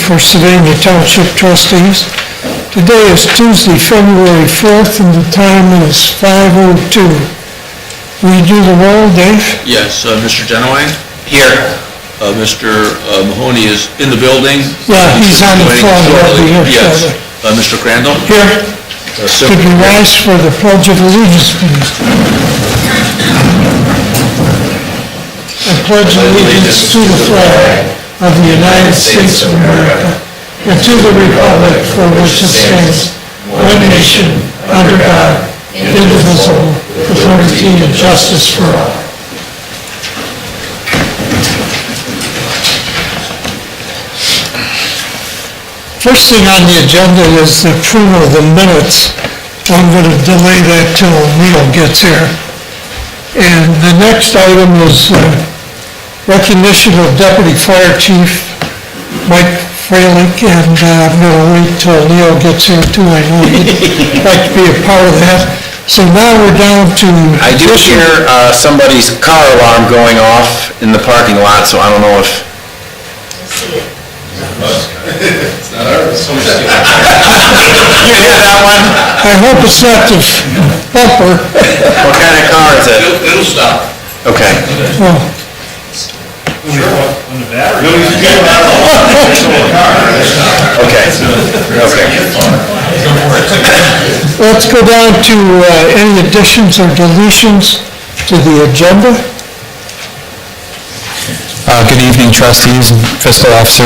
for Sylvania Township Trustees. Today is Tuesday, February 4th, and the time is 5:02. Will you do the roll, Dave? Yes, Mr. Genowine? Here. Mr. Mahoney is in the building. Yeah, he's on the phone, he'll be here Yes. shortly. Mr. Crandall? Here. Could you rise for the Pledge of Allegiance, please? I pledge allegiance to the flag of the United States of America and to the republic for which it stands, one nation, under God, indivisible, with liberty and justice for all. First thing on the agenda is the approval of the minutes. I'm going to delay that till Neil gets here. And the next item is recognition of Deputy Fire Chief Mike Freilich, and I'm going to wait till Neil gets here too. I know he'd like to be a part of that. So now we're down to... I do hear somebody's car alarm going off in the parking lot, so I don't know if... It's not ours. You hear that one? I hope it's not the bumper. What kind of car is it? It'll stop. Okay. Oh. When the battery... Okay. Okay. Let's go down to any additions or deletions to the agenda. Good evening, trustees and fiscal officer.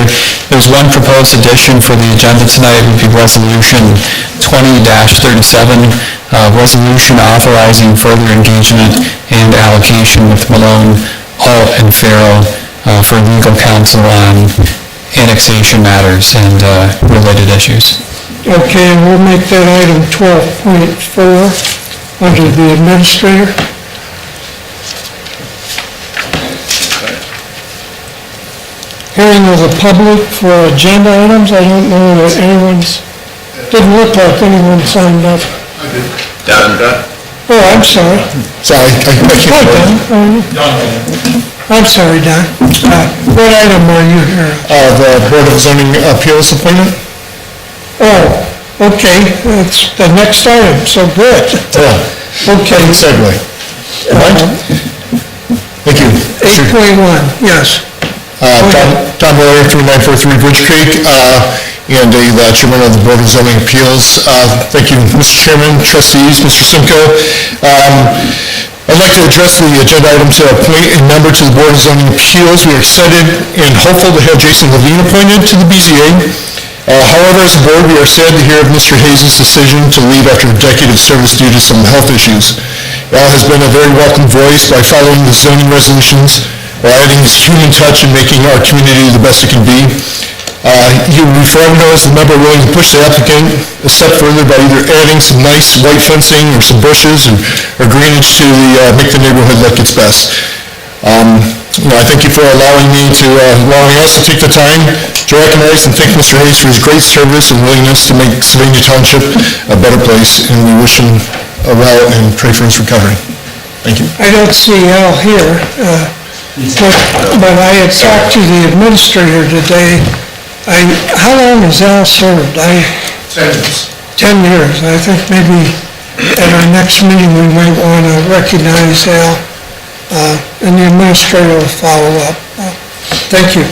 There's one proposed addition for the agenda tonight. It would be Resolution 20-37, resolution authorizing further engagement and allocation with Malone, Holt, and Farrell for legal counsel on annexation matters and related issues. Okay, we'll make that item 12.4 under the administrator. Hearing of the public for agenda items. I don't know that didn't look like anyone signed up. Done. Oh, I'm sorry. Sorry, Hi, Don. I'm sorry, Don. What item are you here? The Board of Zoning Appeals appointment? Oh, okay, that's the next item, so good. Yeah. Okay. Good segue. Right? Thank you. 8.1, yes. Tom Miller, 3943 Bridge Creek, and the Chairman of the Board of Zoning Appeals. Thank you, Mr. Chairman, trustees, Mr. Simcoe. I'd like to address the agenda item to appoint a member to the Board of Zoning Appeals. We are excited and hopeful to have Jason Levine appointed to the BZA. However, as a board, we are sad to hear of Mr. Hayes' decision to leave after a decade of service due to some health issues. Al has been a very welcome voice by following the zoning resolutions, while adding his human touch and making our community the best it can be. He will be forever known as the member willing to push the applicant a step further by either adding some nice white fencing or some bushes or greenage to make the neighborhood look its best. I thank you for allowing us to take the time to recognize and thank Mr. Hayes for his great service and willingness to make Sylvania Township a better place, and we wish him well and pray for his recovery. Thank you. I don't see Al here, but I had talked to the administrator today. How long has Al served? 10 years. 10 years. I think maybe at our next meeting we might want to recognize Al, and the administrator will follow up. Thank you.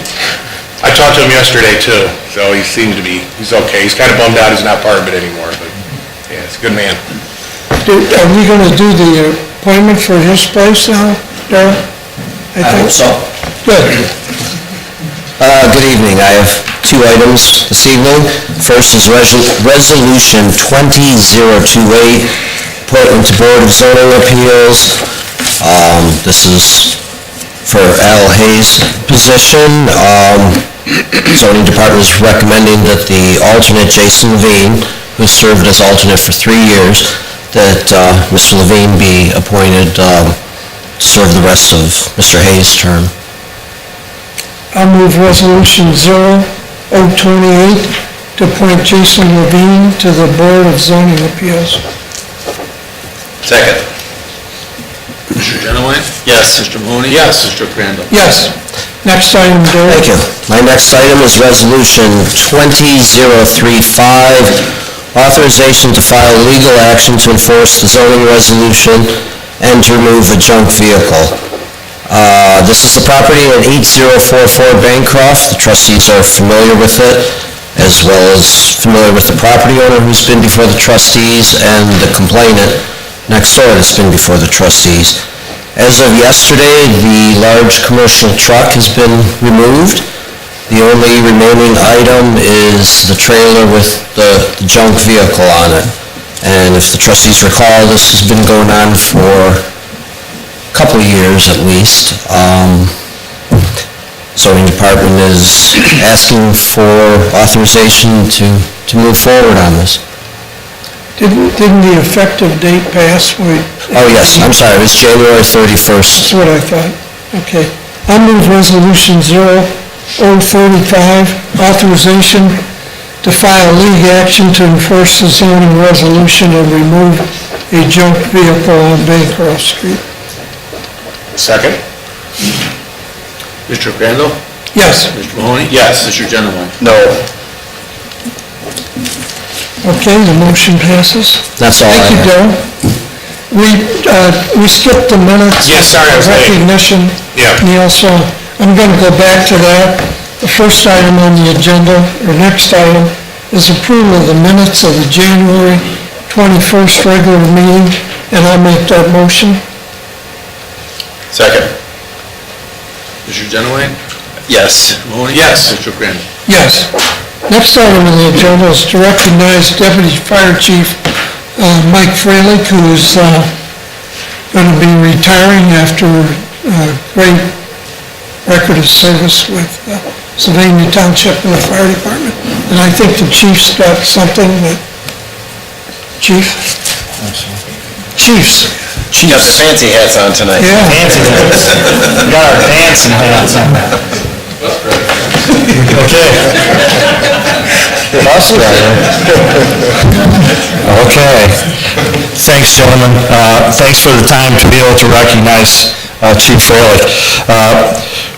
I talked to him yesterday too, so he seemed to be, he's okay. He's kind of bummed out he's not part of it anymore, but yeah, he's a good man. Are we going to do the appointment for his place now, Daryl? I hope so. Good. Good evening. I have two items this evening. First is Resolution 20028, appointment to Board of Zoning Appeals. This is for Al Hayes' position. Zoning Department is recommending that the alternate, Jason Levine, who served as alternate for 3 years, that Mr. Levine be appointed to serve the rest of Mr. Hayes' term. I'll move Resolution 028 to appoint Jason Levine to the Board of Zoning Appeals. Second. Mr. Genowine? Yes. Mr. Mahoney? Yes. Mr. Crandall? Yes. Next item, Daryl. Thank you. My next item is Resolution 20035, authorization to file legal action to enforce the zoning resolution and to remove a junk vehicle. This is a property at 8044 Bancroft. The trustees are familiar with it, as well as familiar with the property owner who's been before the trustees and the complainant next door that's been before the trustees. As of yesterday, the large commercial truck has been removed. The only remaining item is the trailer with the junk vehicle on it. And if the trustees recall, this has been going on for a couple of years at least. Zoning department is asking for authorization to move forward on this. Didn't the effective date pass? Oh, yes, I'm sorry, it was January 31st. That's what I thought. Okay. I move Resolution 035, authorization to file league action to enforce the zoning resolution and remove a junk vehicle on Bancroft Street. Second? Mr. Crandall? Yes. Mr. Mahoney? Yes. Mr. Genowine? No. Okay, the motion passes. That's all I Thank you, have. Daryl. We skipped the minutes. Yes, sorry, I was late. Recognition. Yeah. Neil, so I'm going to go back to that. The first item on the agenda, or next item, is approval of the minutes of the January 21st regular meeting, and I'll make that motion. Second? Mr. Genowine? Yes. Mr. Mahoney? Yes. Mr. Crandall? Yes. Next item on the agenda is to recognize Deputy Fire Chief Mike Freilich, who's going to be retiring after a great record of service with Sylvania Township and the fire department. And I think the chief's got something that... Chief? Chiefs. She got the fancy hats on tonight. Yeah. Fancy hats. We got our dancing hats on. Okay. Bus driver. Okay. Thanks, gentlemen. Thanks for the time to be able to recognize Chief Freilich.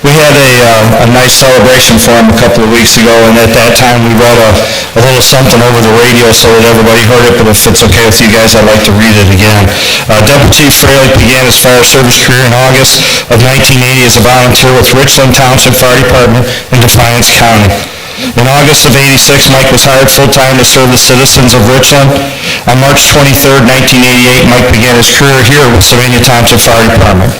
We had a nice celebration for him a couple of weeks ago, and at that time we read a little something over the radio so that everybody heard it, but if it's okay with you guys, I'd like to read it again. Deputy Chief Freilich began his fire service career in August of 1980 as a volunteer with Richland Township Fire Department in Defiance County. In August of '86, Mike was hired full-time to serve the citizens of Richland. On March 23, 1988, Mike began his career here with Sylvania Township Fire Department.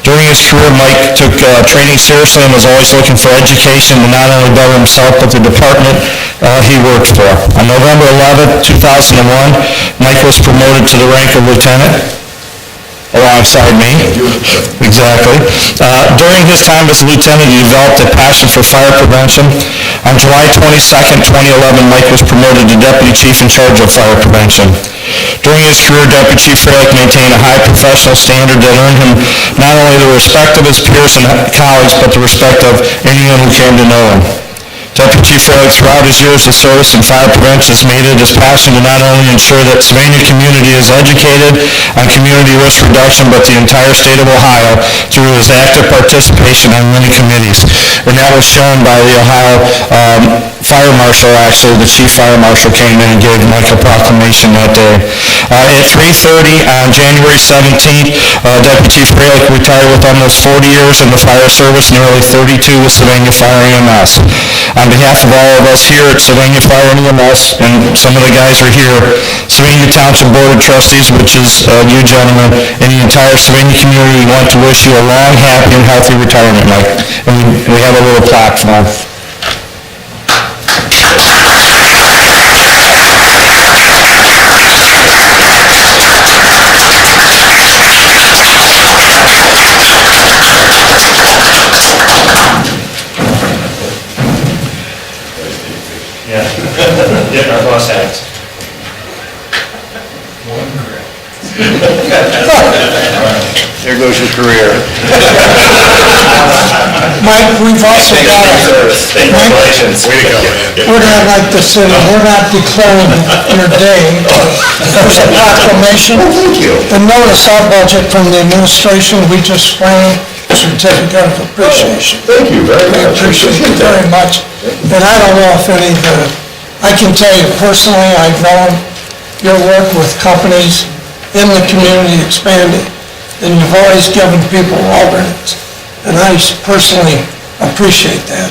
During his career, Mike took training seriously and was always looking for education to not only better himself but the department he worked for. On November 11, 2001, Mike was promoted to the rank of lieutenant, alongside me. Exactly. During his time as a lieutenant, he developed a passion for fire prevention. On July 22, 2011, Mike was promoted to Deputy Chief in charge of fire prevention. During his career, Deputy Chief Freilich maintained a high professional standard that earned him not only the respect of his peers and colleagues, but the respect of anyone who came to know him. Deputy Chief Freilich, throughout his years of service in fire prevention, has made it his passion to not only ensure that the Sylvania community is educated on community risk reduction, but the entire state of Ohio through his active participation on many committees. And that was shown by the Ohio Fire Marshal, actually. The Chief Fire Marshal came in and gave Mike a proclamation that day. At 3:30 on January 17th, Deputy Chief Freilich retired with almost 40 years in the fire service, nearly 32 with Sylvania Fire EMS. On behalf of all of us here at Sylvania Fire and EMS, and some of the guys are here, Sylvania Township Board of Trustees, which is you gentlemen, and the entire Sylvania community, we want to wish you a long, happy, and healthy retirement, Mike. And we have a little plaque for him. Yeah, our boss hats. There goes your career. Mike, we've also got Congratulations. Way to go, man. we're not like the city, we're not declaring your day. There's a proclamation. Thank you. The notice of budget from the administration we just framed certificate of appreciation. Thank you very We much. appreciate it very much. And I don't know if any of the, I can tell you personally, I've known your work with companies in the community expanding, and you've always given people alternates. And I personally appreciate that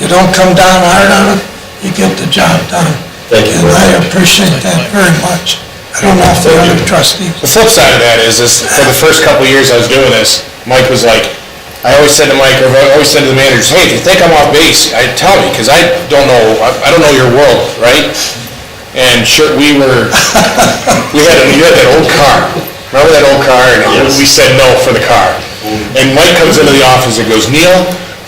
you don't come down hard on it, you get the job done. Thank you And very I much. appreciate that very much. I don't know if the other trustees. The flip side of that is for the first couple of years I was doing this, Mike was like, I always said to Mike, or I always said to the managers, hey, if you think I'm off base, tell me, because I don't know your world, right? And sure, you had that old car. Remember that old car? And we said no for the car. And Mike comes into the office and goes, Neil,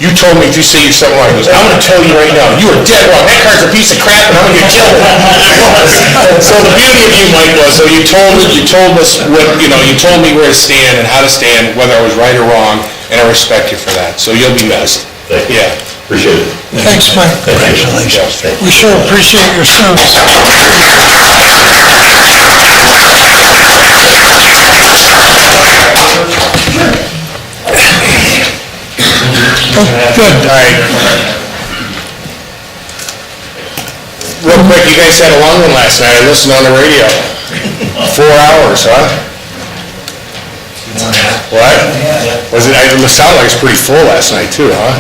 you told me if you say you're something wrong, he goes, I'm going to tell you right now, you are dead wrong. That car's a piece of crap and I'm going to get killed. So the beauty of you, Mike, was, so you told us what, you told me where to stand and how to stand, whether I was right or wrong, and I respect you for that. So you'll be missed. Thank you. Yeah. Appreciate it. Thanks, Mike. Congratulations. We sure appreciate your service. Good. All right. Real quick, you guys had a long one last night. I listened on the radio. 4 hours, huh? What? Was it, it sounded like it was pretty full last night too, huh?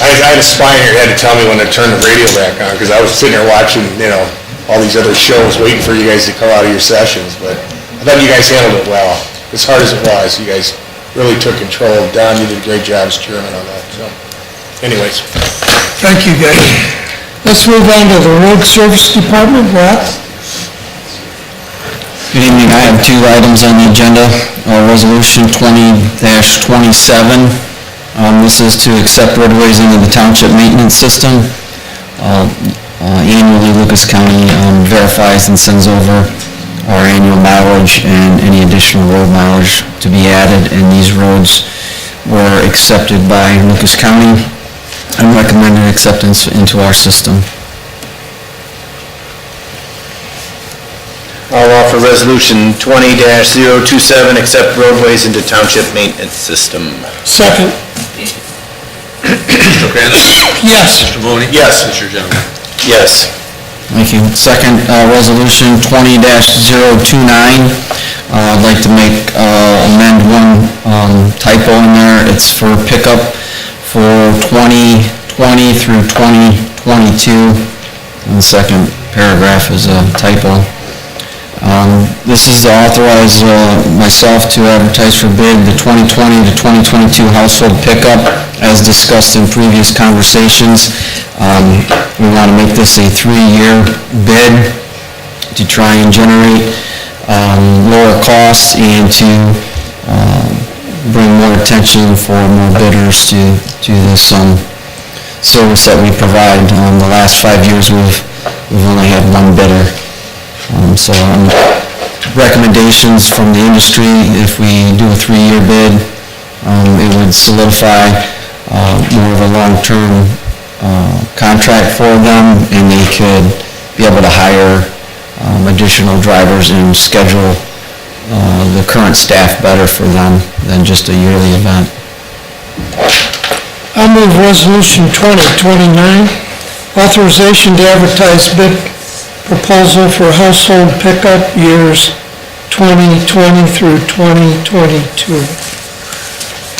I had a spy in your head to tell me when to turn the radio back on, because I was sitting there watching, all these other shows, waiting for you guys to come out of your sessions, but I thought you guys handled it well. As hard as it was, you guys really took control. Don, you did a great job as chairman on that, so. Anyways. Thank you, guys. Let's move on to the road service department, Rob. Good evening, I have two items on the agenda. Resolution 20-27. This is to accept roadways into the township maintenance system. Annually, Lucas County verifies and sends over our annual mileage and any additional road mileage to be added, and these roads were accepted by Lucas County and recommended acceptance into our system. I'll offer resolution 20-027, accept roadways into township maintenance system. Second. Mr. Crandall? Yes. Mr. Mahoney? Yes. Mr. Genoway? Yes. Thank you. Second, resolution 20-029. I'd like to amend one typo in there. It's for pickup for 2020 through 2022. And the second paragraph is a typo. This is to authorize myself to advertise for bid the 2020 to 2022 household pickup as discussed in previous conversations. We want to make this a 3-year bid to try and generate lower costs and to bring more attention for more bidders to this service that we provide. The last 5 years we've only had one bidder. So recommendations from the industry, if we do a 3-year bid, it would solidify more of a long-term contract for them, and they could be able to hire additional drivers and schedule the current staff better for them than just a yearly event. I'll move resolution 2029, authorization to advertise bid proposal for household pickup years 2020 through 2022.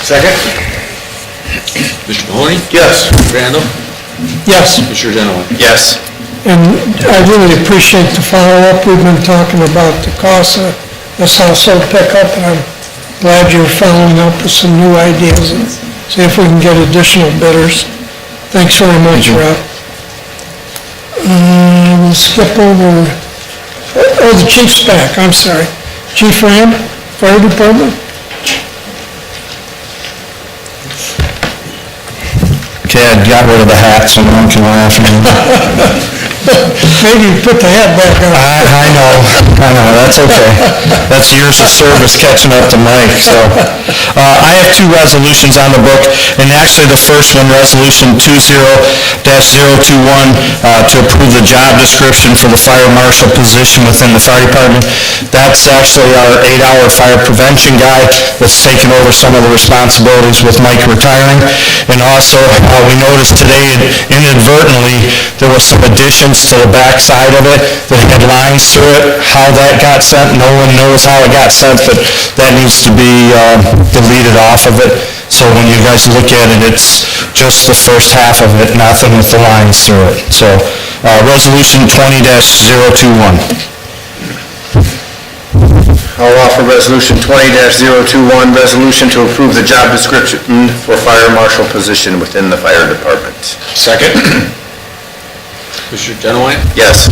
Second? Mr. Mahoney? Yes. Mr. Crandall? Yes, Mr. Genoway? Yes. and I really appreciate the follow-up. We've been talking about the cost of this household pickup, and I'm glad you're following up with some new ideas and see if we can get additional bidders. Thanks very much, Rob. We'll skip over, the chief's back, I'm sorry. Chief Ramm, Fire Department? Okay, I got rid of the hat, so no one can laugh at me. Maybe put the hat back on. I know, that's okay. That's years of service catching up to Mike, so. I have two resolutions on the book, and actually the first one, Resolution 20-021, to approve the job description for the fire marshal position within the fire department. That's actually our 8-hour fire prevention guy that's taken over some of the responsibilities with Mike retiring. And also, we noticed today inadvertently, there was some additions to the back side of it that had lines through it. How that got sent, no one knows how it got sent, but that needs to be deleted off of it. So when you guys look at it, it's just the first half of it, nothing with the lines through it. So, Resolution 20-021. I'll offer Resolution 20-021, resolution to approve the job description for fire marshal position within the fire department. Second? Mr. Genowine? Yes.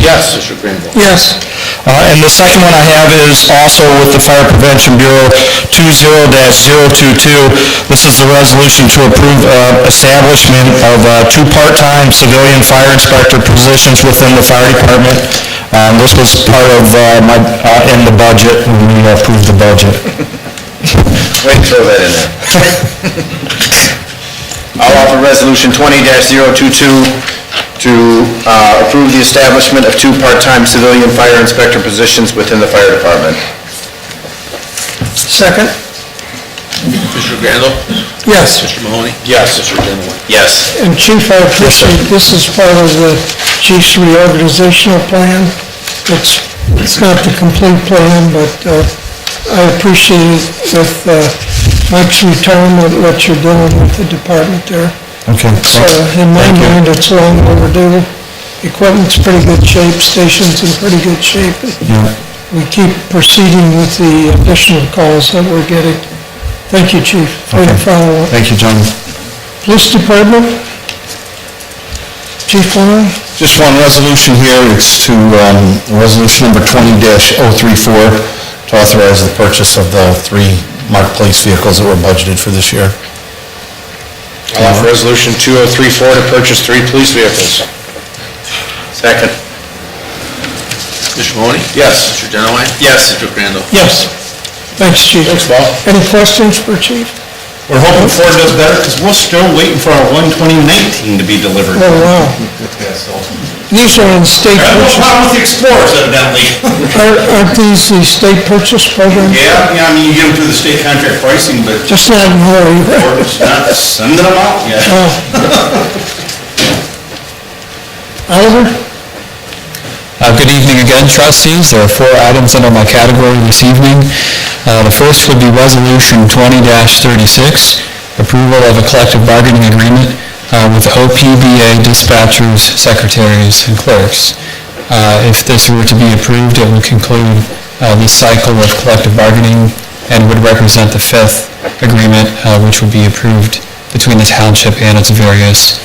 Yes. Mr. Greenville? Yes, And the second one I have is also with the Fire Prevention Bureau, 20-022. This is the resolution to approve establishment of two part-time civilian fire inspector positions within the fire department. This was part of in the budget, when we approved the budget. Wait, throw that in there. I'll offer Resolution 20-022 to approve the establishment of two part-time civilian fire inspector positions within the fire department. second? Mr. Randall? Yes. Mr. Mahoney? Yes. Mr. Genowine? Yes. And Chief, I appreciate, this is part of the chief's reorganizational plan. It's not the complete plan, but I appreciate with Mike's retirement, what you're doing with the department there. Okay. So in my mind, it's long overdue. Equipment's pretty good shape, station's in pretty good shape. We keep proceeding with the additional calls that we're getting. Thank you, Chief, for your follow-up. Thank you, John. Police Department? Chief Warren? Just one resolution here, it's to, resolution number 20-034, to authorize the purchase of the 3 marked police vehicles that were budgeted for this year. I'll offer Resolution 2034 to purchase 3 police vehicles. Second. Mr. Mahoney? Yes. Mr. Genowine? Yes. Mr. Randall? Yes. Thanks, Chief. Thanks, Paul. Any questions for Chief? We're hoping Ford does better, because we're still waiting for our 12019 to be delivered. Oh, wow. These are in state I have no purchase. problem with the Explorers evidently. Aren't these the state purchase program? Yeah, I mean, you get them through the state contract pricing, but Just not in Hawaii, right? Ford's not sending them out yet. Oliver? Good evening again, trustees. There are 4 items under my category this evening. The first would be Resolution 20-36, approval of a collective bargaining agreement with OPBA dispatchers, secretaries, and clerks. If this were to be approved, it would conclude this cycle of collective bargaining and would represent the 5th agreement, which would be approved between the township and its various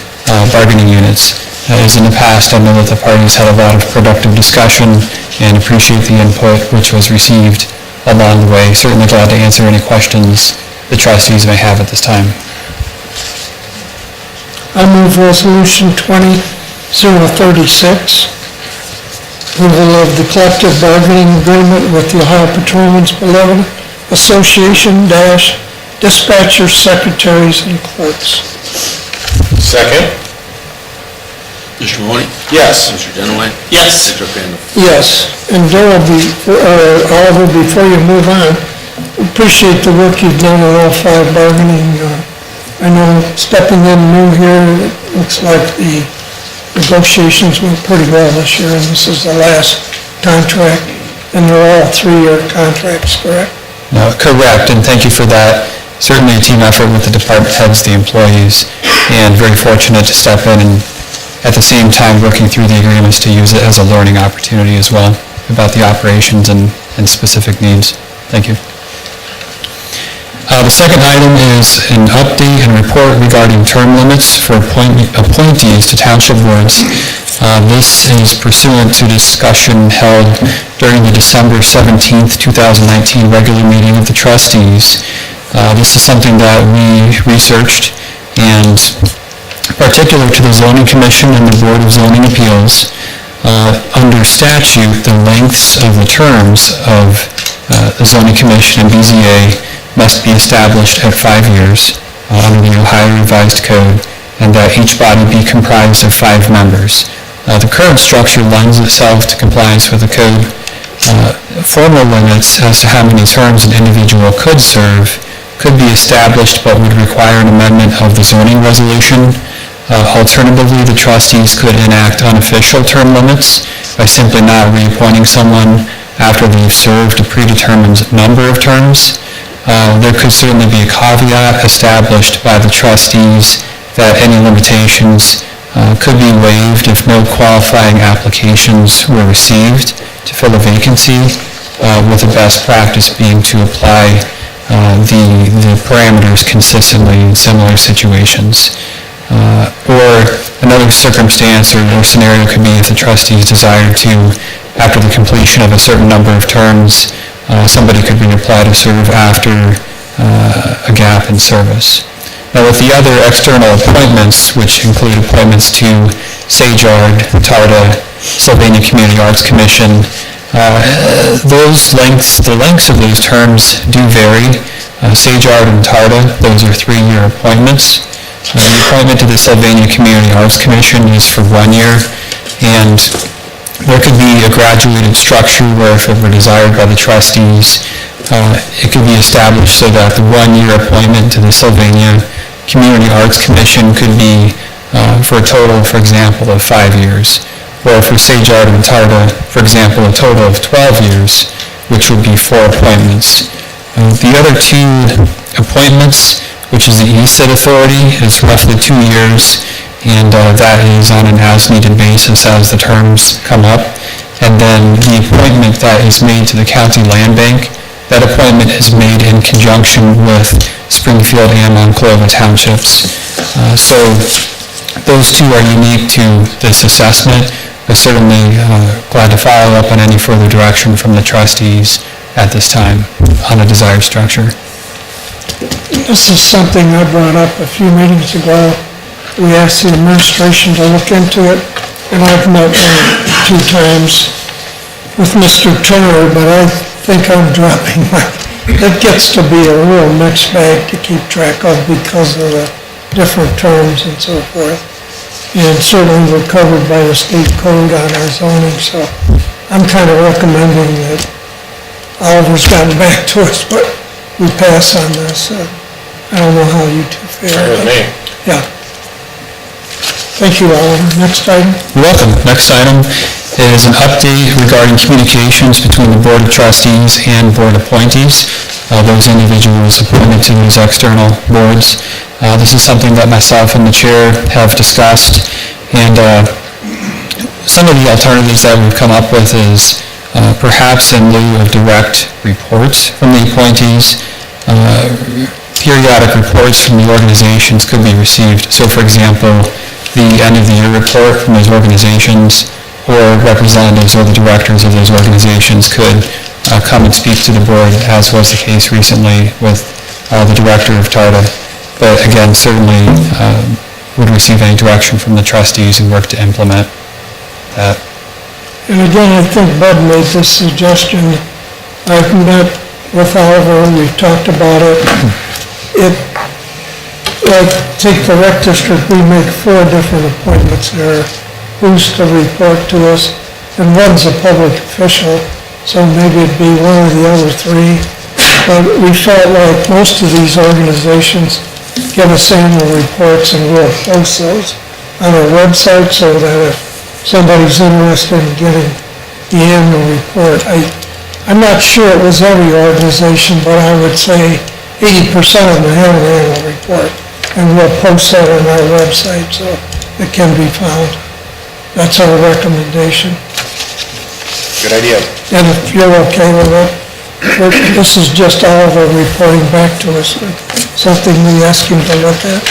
bargaining units. As in the past, I know that the parties had a lot of productive discussion and appreciate the input which was received along the way. Certainly glad to answer any questions the trustees may have at this time. I move Resolution 20-036, approval of the collective bargaining agreement with the Ohio Patrolmen's Benevolent Association - dispatchers, secretaries, and clerks. Second? Mr. Mahoney? Yes. Mr. Genowine? Yes. Mr. Randall? Yes, and Daryl, Oliver, before you move on, appreciate the work you've done on all 5 bargaining. I know stepping in new here, it looks like the negotiations went pretty well this year, and this is the last contract, and they're all 3-year contracts, correct? Correct, and thank you for that. Certainly a team effort with the department heads, the employees, and very fortunate to step in and at the same time working through the agreements to use it as a learning opportunity as well about the operations and specific needs. Thank you. The second item is an update and report regarding term limits for appointees to township boards. This is pursuant to discussion held during the December 17th, 2019 regular meeting of the trustees. This is something that we researched and particular to the zoning commission and the Board of Zoning Appeals. Under statute, the lengths of the terms of the zoning commission and BZA must be established at 5 years under the Ohio Revised Code, and that each body be comprised of 5 members. The current structure lends itself to compliance with the code. Formal limits as to how many terms an individual could serve could be established but would require an amendment of the zoning resolution. Alternatively, the trustees could enact unofficial term limits by simply not reappointing someone after they've served a predetermined number of terms. There could certainly be a caveat established by the trustees that any limitations could be waived if no qualifying applications were received to fill a vacancy, with the best practice being to apply the parameters consistently in similar situations. Or another circumstance or scenario could be if the trustees desired to, after the completion of a certain number of terms, somebody could reapply to serve after a gap in service. Now, with the other external appointments, which include appointments to SAGEARD, TARDA, Sylvania Community Arts Commission, the lengths of those terms do vary. SAGEARD and TARDA, those are 3-year appointments. The appointment to the Sylvania Community Arts Commission is for 1 year, and there could be a graduated structure where, if it were desired by the trustees, it could be established so that the 1-year appointment to the Sylvania Community Arts Commission could be for a total, for example, of 5 years. Or for SAGEARD and TARDA, for example, a total of 12 years, which would be 4 appointments. The other 2 appointments, which is the ESID authority, is roughly 2 years, and that is on an as-needed basis as the terms come up. And then the appointment that is made to the county land bank, that appointment is made in conjunction with Springfield and Monclova townships. So those 2 are unique to this assessment, but certainly glad to follow up on any further direction from the trustees at this time on a desired structure. This is something I brought up a few meetings ago. We asked the administration to look into it, and I've met 2 times with Mr. Turner, but I think I'm dropping my... It gets to be a real mixed bag to keep track of because of the different terms and so forth. And certainly we're covered by the state code on our zoning, so I'm kind of recommending that Oliver's gotten back to us, but we pass on this. I don't know how you 2 feel. With me. Yeah. Thank you, Oliver. Next item. You're welcome. Next item is an update regarding communications between the Board of Trustees and Board appointees, those individuals appointed to these external boards. This is something that myself and the chair have discussed, and some of the alternatives that we've come up with is perhaps in lieu of direct reports from the appointees, periodic reports from the organizations could be received. So, for example, the end-of-the-year report from those organizations or representatives or the directors of those organizations could come and speak to the board, as was the case recently with the director of TARDA. But again, certainly would receive any direction from the trustees and work to implement that. And again, I think Bud made this suggestion. I've met with Oliver, we've talked about it. Like, take the rec district, we make 4 different appointments there. Who's to report to us? And one's a public official, so maybe it'd be one of the other 3. But we felt like most of these organizations give us annual reports, and we'll post those on our website so that if somebody's interested in getting the annual report, I'm not sure it was every organization, but I would say 80% of them have an annual report, and we'll post that on our website so it can be found. That's our recommendation. Good idea. And if you're okay with it, this is just Oliver reporting back to us, something we ask him to look at.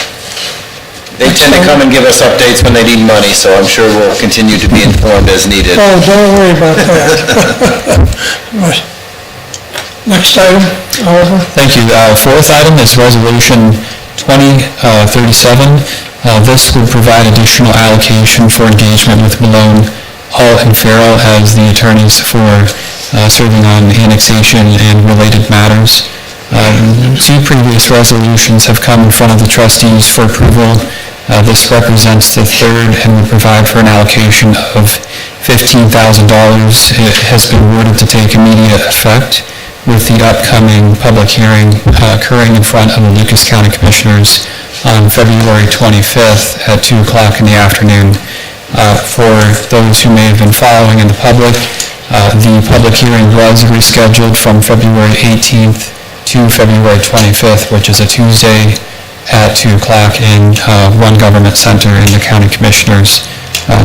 They tend to come and give us updates when they need money, so I'm sure we'll continue to be informed as needed. Oh, don't worry about that. Next item, Oliver. Thank you. 4th item is Resolution 2037. This would provide additional allocation for engagement with Malone, Hall, and Farrell as the attorneys for serving on annexation and related matters. Two previous resolutions have come in front of the trustees for approval. This represents the third and would provide for an allocation of $15,000. It has been ordered to take immediate effect with the upcoming public hearing occurring in front of the Lucas County Commissioners on February 25th at 2 o'clock in the afternoon. For those who may have been following in the public hearing was rescheduled from February 18th to February 25th, which is a Tuesday at 2 o'clock in One Government Center in the County Commissioners'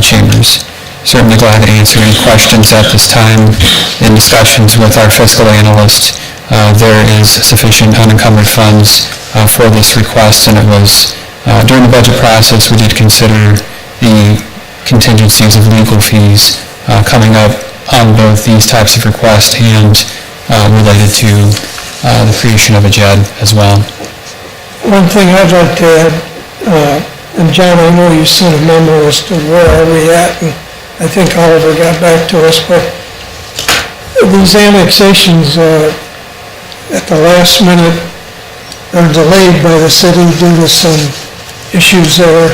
chambers. Certainly glad to answer any questions at this time. In discussions with our fiscal analyst, there is sufficient unencumbered funds for this request, and it was, during the budget process, we did consider the contingencies of legal fees coming up on both these types of requests and related to the creation of a JED as well. One thing I'd like to add, and John, I know you sent a memo as to where are we at, and I think Oliver got back to us, but these annexations at the last minute are delayed by the city due to some issues there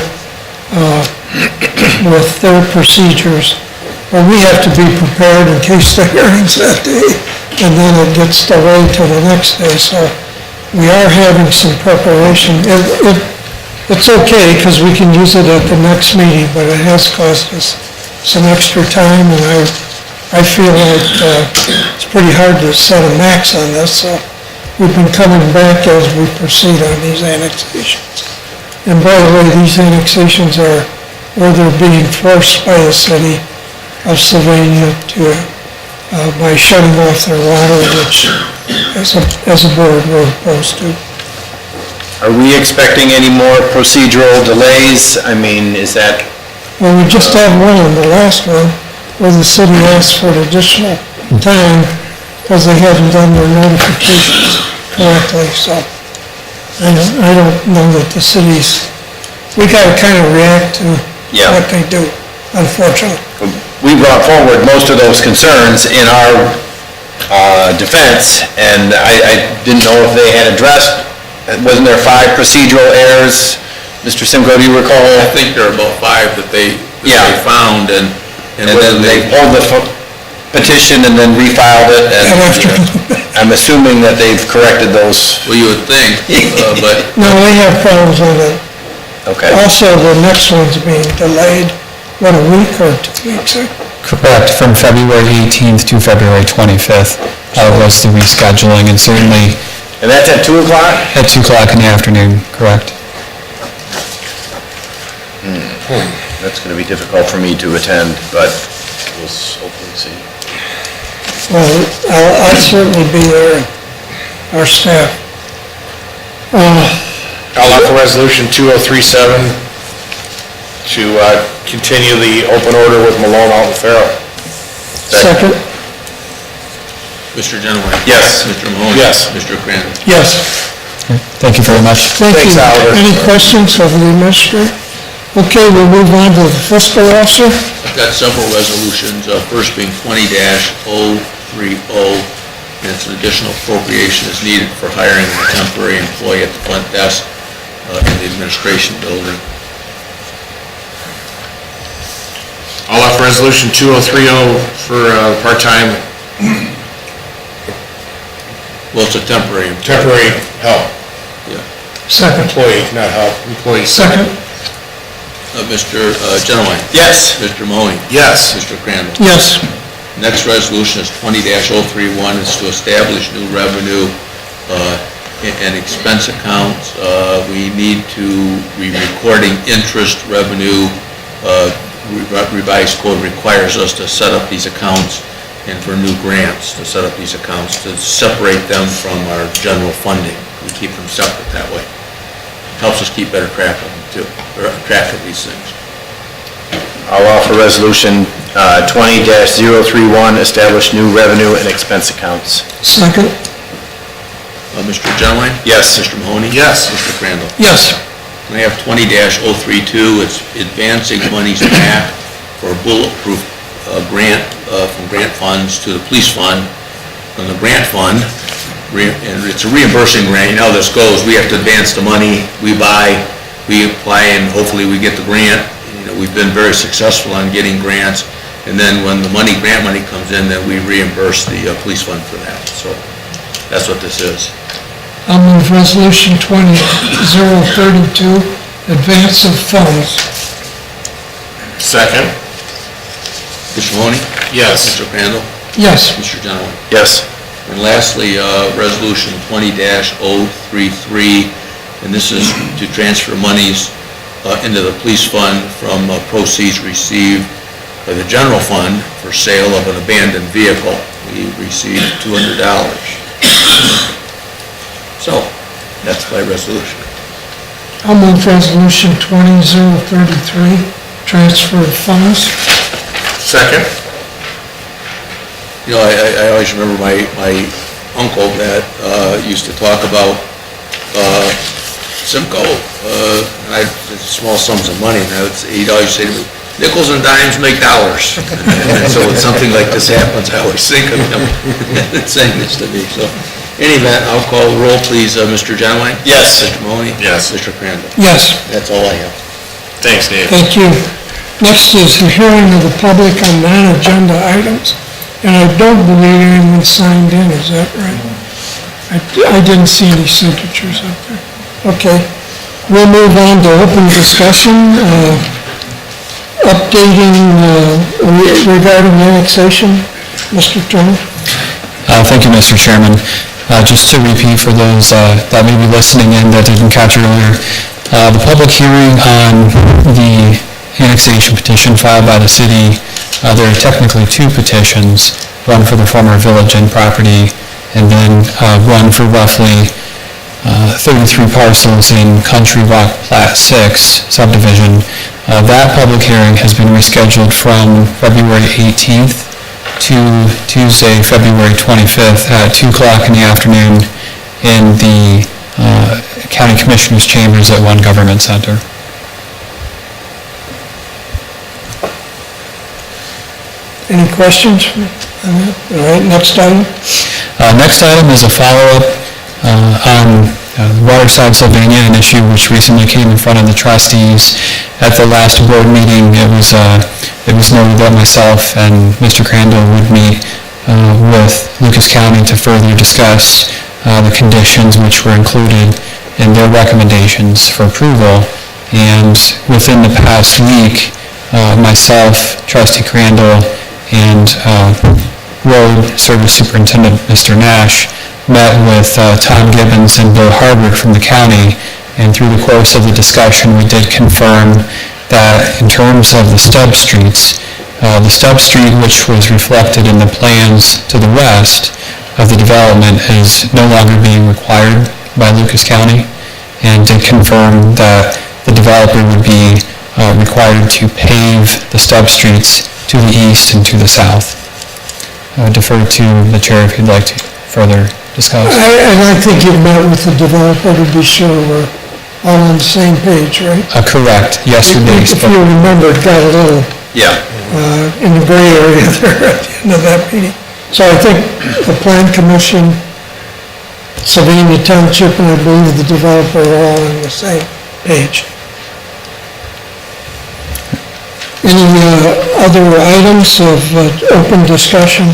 with their procedures. Well, we have to be prepared in case the hearing's that day, and then it gets delayed till the next day, so we are having some preparation. It's okay, because we can use it at the next meeting, but it has cost us some extra time, and I feel like it's pretty hard to set a max on this, so we've been coming back as we proceed on these annexations. And by the way, these annexations are where they're being forced by the city of Sylvania to, by shutting off their water, which as a board we're opposed to. Are we expecting any more procedural delays? I mean, is that, Well, we just had one in the last one where the city asked for additional time because they hadn't done their notifications correctly, so I don't know that the cities, we gotta kind of react to Yeah. what they do, unfortunately. we brought forward most of those concerns in our defense, and I didn't know if they had addressed, wasn't there 5 procedural errors? Mr. Simcoe, do you recall? I think there are about 5 that they found, and And then they pulled the petition and then refiled it, and I'm assuming that they've corrected those. well, you would think, but No, they have problems with it. Okay. Also, the next one's being delayed, what, a week or 2 weeks? Correct, from February 18th to February 25th was the rescheduling, and certainly And that's at 2 o'clock? at 2 o'clock in the afternoon, correct? That's going to be difficult for me to attend, but we'll hopefully see. Well, I'll certainly be there, and our staff. I'll offer resolution 2037 to continue the open order with Malone, Alton, Farrell. Second? Mr. Genowine? Yes. Mr. Mahoney? Yes. Mr. Crandall? Yes. Thank you very much. Thank you. Thanks, Oliver. Any questions of the administrator? Okay, we'll move on to the fiscal officer. I've got several resolutions, first being 20-030, and it's an additional appropriation is needed for hiring a temporary employee at the front desk in the administration building. I'll offer resolution 2030 for part-time, Well, it's a temporary employee. temporary help, Yeah. Second. employee, not help, employee. Second? Mr. Genowine? Yes. Mr. Mahoney? Yes. Mr. Crandall? Yes. Next resolution is 20-031, is to establish new revenue and expense accounts. We need to be recording interest revenue. Revised code requires us to set up these accounts and for new grants, to set up these accounts, to separate them from our general funding. We keep them separate that way. Helps us keep better track of them too, or track of these things. I'll offer resolution 20-031, establish new revenue and expense accounts. Second? Mr. Genowine? Yes. Mr. Mahoney? Yes. Mr. Crandall? Yes. I have 20-032, it's advancing monies back for a bulletproof grant from grant funds to the police fund. From the grant fund, and it's a reimbursing grant, you know how this goes, we have to advance the money, we buy, we apply, and hopefully we get the grant. You know, we've been very successful on getting grants, and then when the grant money comes in, then we reimburse the police fund for that. So that's what this is. I'll move resolution 20-032, advance of funds. Second? Mr. Mahoney? Yes. Mr. Crandall? Yes. Mr. Genoway? Yes. And lastly, resolution 20-033, and this is to transfer monies into the police fund from proceeds received by the general fund for sale of an abandoned vehicle. We received $200. So, that's by resolution. I'll move resolution 20-033, transfer of funds. Second? You know, I always remember my uncle that used to talk about Simcoe, and small sums of money, and he'd always say to me, nickels and dimes make dollars. And so when something like this happens, I always think of him saying this to me. So, in any event, I'll call the roll, please. Mr. Genoway? Yes. Mr. Mahoney? Yes. Mr. Crandall? Yes. That's all I have. Thanks, Dave. Thank you. Next is the hearing of the public on non-agenda items, and I don't believe anyone signed in, is that right? I didn't see any signatures up there. Okay. We'll move on to open discussion, updating regarding annexation. Mr. Turner? Thank you, Mr. Chairman. Just to repeat for those that may be listening in that didn't catch earlier, the public hearing on the annexation petition filed by the city, there are technically two petitions, one for the former Village Inn property, and then one for roughly 33 parcels in Country Walk Plat 6 subdivision. That public hearing has been rescheduled from February 18th to Tuesday, February 25th at 2 o'clock in the afternoon in the County Commissioners' Chambers at One Government Center. Any questions on that? All right, next item. Next item is a follow-up on Waterside, Sylvania, an issue which recently came in front of the trustees. At the last board meeting, it was noted that myself and Mr. Crandall would meet with Lucas County to further discuss the conditions which were included in their recommendations for approval. And within the past week, myself, Trustee Crandall, and Road Service Superintendent Mr. Nash met with Tom Gibbons and Bill Hardwick from the county, and through the course of the discussion, we did confirm that in terms of the stub streets, the stub street which was reflected in the plans to the west of the development is no longer being required by Lucas County, and did confirm that the developer would be required to pave the stub streets to the east and to the south. I would defer to the chair if you'd like to further discuss. And I think you met with the developer to be sure we're all on the same page, right? Correct, yesterday. If you remember, it got a little in the gray area there at the end of that meeting. So I think the Plan Commission, Sylvania Township, and I believe the developer are all on the same page. Any other items of open discussion?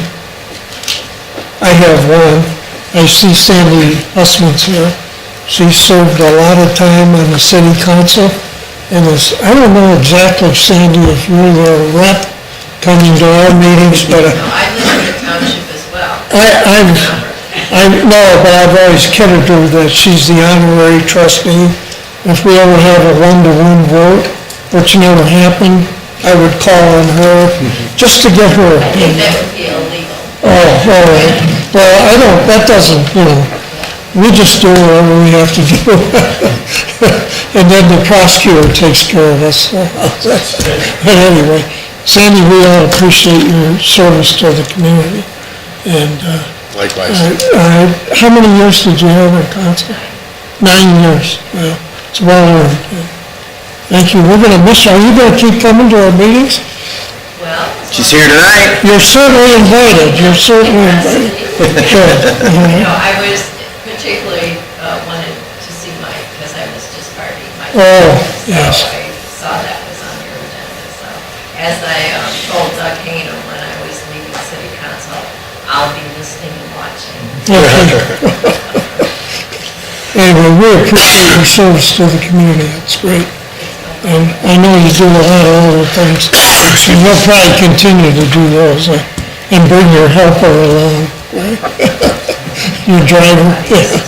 I have one. I see Sandy Hussman's here. She served a lot of time on the city council, and I don't know exactly, Sandy, if you're the rep coming to our meetings, but... No, I live in the township as well. I know, but I've always kidded her that she's the honorary trustee. If we ever have a one-to-one vote, which never happened, I would call on her just to get her I think opinion. that would be illegal. Oh, all right. Well, that doesn't, we just do whatever we have to do. And then the prosecutor takes care of us. But anyway, Sandy, we all appreciate your service to the community. And, Likewise. how many years did you have in council? 9 years. Well, It's well earned. Thank you. We're gonna miss you. Are you gonna keep coming to our meetings? Well. She's here tonight. You're certainly invited. You're certainly invited. Good. All right. I was particularly wanted to see Mike, because I was just partying my. Oh, yes. So I saw that was on your agenda, so, as I told Doug Hayner when I was leaving city council, I'll be listening and watching. Okay. Anyway, we appreciate your service to the community. It's great. And I know you do a lot of other things, and you'll probably continue to do those, and bring your helper along, right? Your driver, yeah.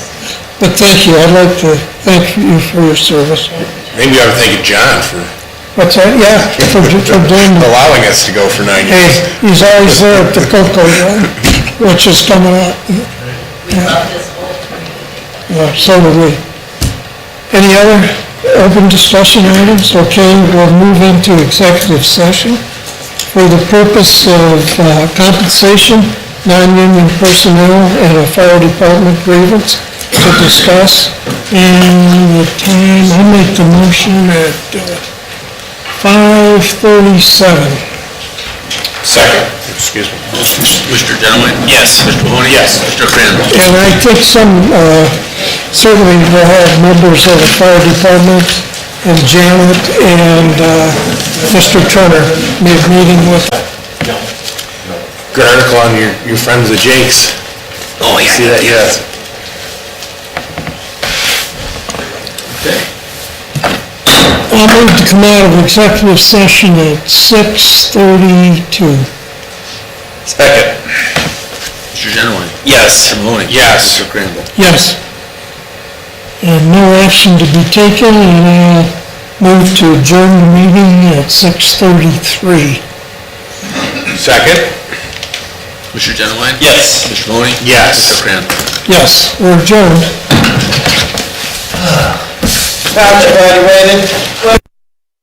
But thank you, I'd like to thank you for your service. Maybe I would thank John for What's that? Yeah, for doing, allowing us to go for 9 hey, years. he's always there at the cocoa run, which is coming up. We love this whole community. Yeah, so do we. Any other open discussion items? Okay, we'll move into executive session for the purpose of compensation, non-union personnel, and a fire department grievance to discuss. And the time, I'll make the motion at 5:37. Second, excuse me. Mr. Genowine? Yes. Mr. Mahoney? Yes. Mr. Crandall? And I think certainly we'll have members of the fire department and Janet and Mr. Turner meeting with. Good article on your friends the Jakes. Oh, yeah. See that, yeah. I'll move to come out of executive session at 6:32. Second. Mr. Genowine? Yes. Mr. Mahoney? Yes. Mr. Crandall? Yes. And no action to be taken, and I'll move to adjourn the meeting at 6:33. Second? Mr. Genowine? Yes. Mr. Mahoney? Yes. Mr. Crandall? Yes, we're adjourned. Township, are you ready?